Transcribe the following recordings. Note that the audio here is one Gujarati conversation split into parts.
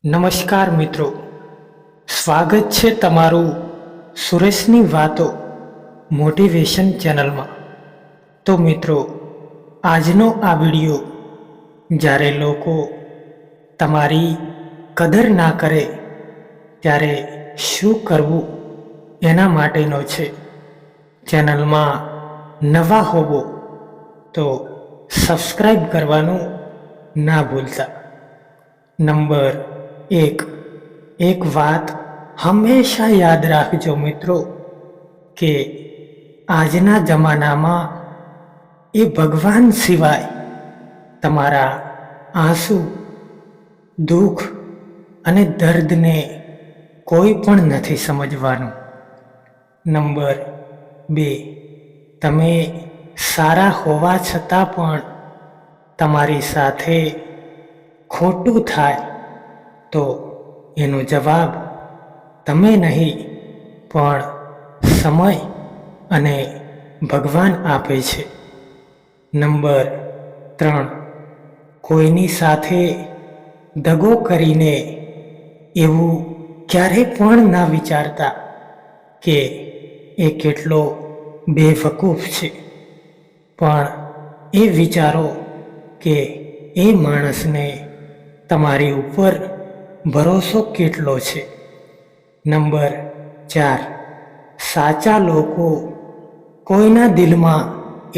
નમસ્કાર મિત્રો, સ્વાગત છે તમારું સુરેશની વાતો મોટિવેશન ચેનલમાં। તો મિત્રો, આજનો આ વિડિયો જ્યારે લોકો તમારી કદર ના કરે ત્યારે શું કરવું એના માટેનો છે। ચેનલમાં નવા હોવો તો સબસ્ક્રાઈબ કરવાનું ના ભૂલતા। નંબર 1, એક વાત હંમેશા યાદ રાખજો મિત્રો કે આજના જમાનામાં એ ભગવાન સિવાય તમારા આંસુ, દુઃખ અને દર્દને કોઈ પણ નથી સમજવાનું। નંબર 2, તમે સારા હોવા છતાં પણ તમારી સાથે ખોટું થાય તો એનો જવાબ તમે નહીં પણ સમય અને ભગવાન આપે છે। નંબર 3, કોઈની સાથે દગો કરીને એવું ક્યારેય પણ ના વિચારતા કે એ કેટલો બેવકૂફ છે, પણ એ વિચારો કે એ માણસને તમારી ઉપર ભરોસો કેટલો છે। નંબર 4, સાચા લોકો કોઈના દિલમાં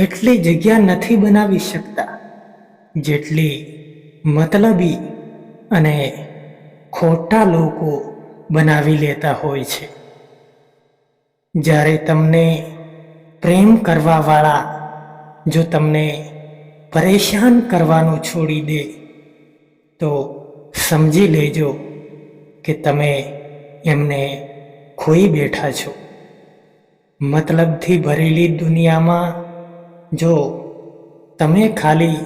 એટલી જગ્યા નથી બનાવી શકતા જેટલી મતલબી અને ખોટા લોકો બનાવી લેતા હોય છે। જ્યારે તમને પ્રેમ કરવાવાળા જો તમને પરેશાન કરવાનું છોડી દે તો સમજી લેજો કે તમે એમને ખોઈ બેઠા છો। મતલબથી ભરેલી દુનિયામાં જો તમે ખાલી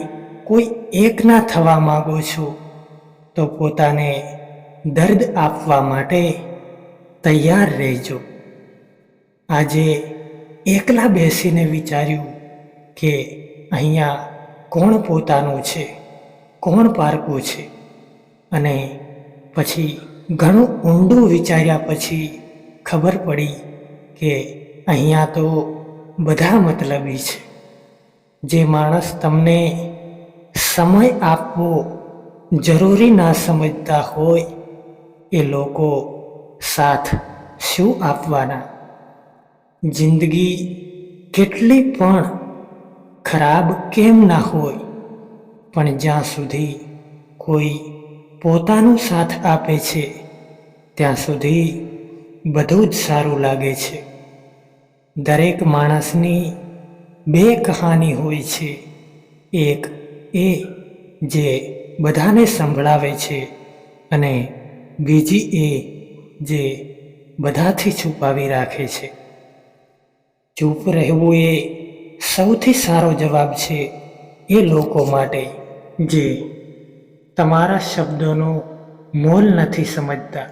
કોઈ એકના થવા માગો છો તો પોતાને દર્દ આપવા માટે તૈયાર રહેજો। આજે એકલા બેસીને વિચાર્યું કે અહીંયા કોણ પોતાનું છે, કોણ પારકું છે, અને પછી ઘણું ઊંડું વિચાર્યા પછી ખબર પડી કે અહીંયા તો બધા મતલબી છે। જે માણસ તમને સમય આપવો જરૂરી ના સમજતા હોય એ લોકો સાથ શું આપવાના। જિંદગી કેટલી પણ ખરાબ કેમ ના હોય, પણ જ્યાં સુધી કોઈ પોતાનું સાથ આપે છે ત્યાં સુધી બધું જ સારું લાગે છે। દરેક માણસની 2 કહાની હોય છે, એક એ જે બધાને સંભળાવે છે અને બીજી એ જે બધાથી છુપાવી રાખે છે। ચૂપ રહેવું એ સૌથી સારો જવાબ છે એ લોકો માટે જે તમારા શબ્દોનો મોલ નથી સમજતા।